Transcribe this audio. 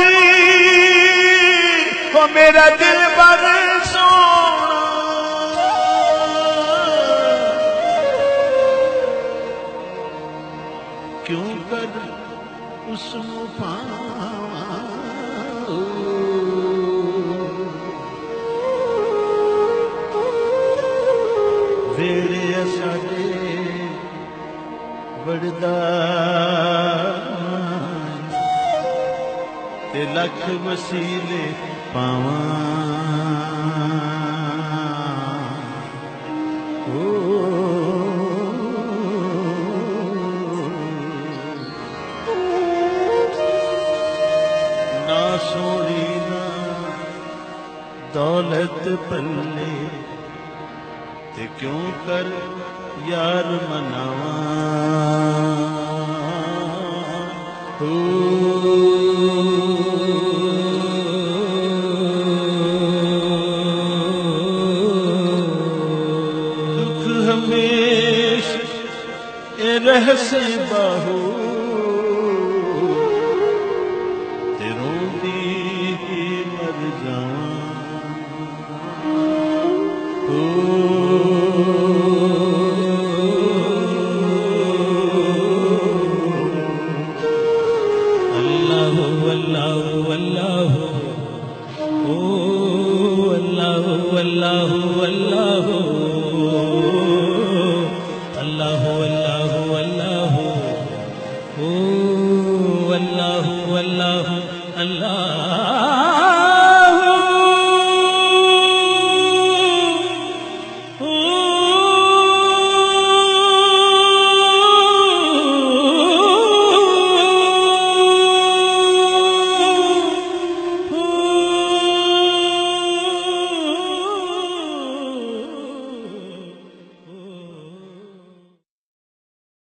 سی وہ میرا دل بر سونا کیوں کر اس نو پاواں ویڑے ساڈے بڑدا تے لکھ وسیلے پاواں نہ سونی نہ دولت پلے تے کیوں کر یار مناواں دکھ ہمیش اے رہ سے باہو تے روندی ہی مر جاواں اللہ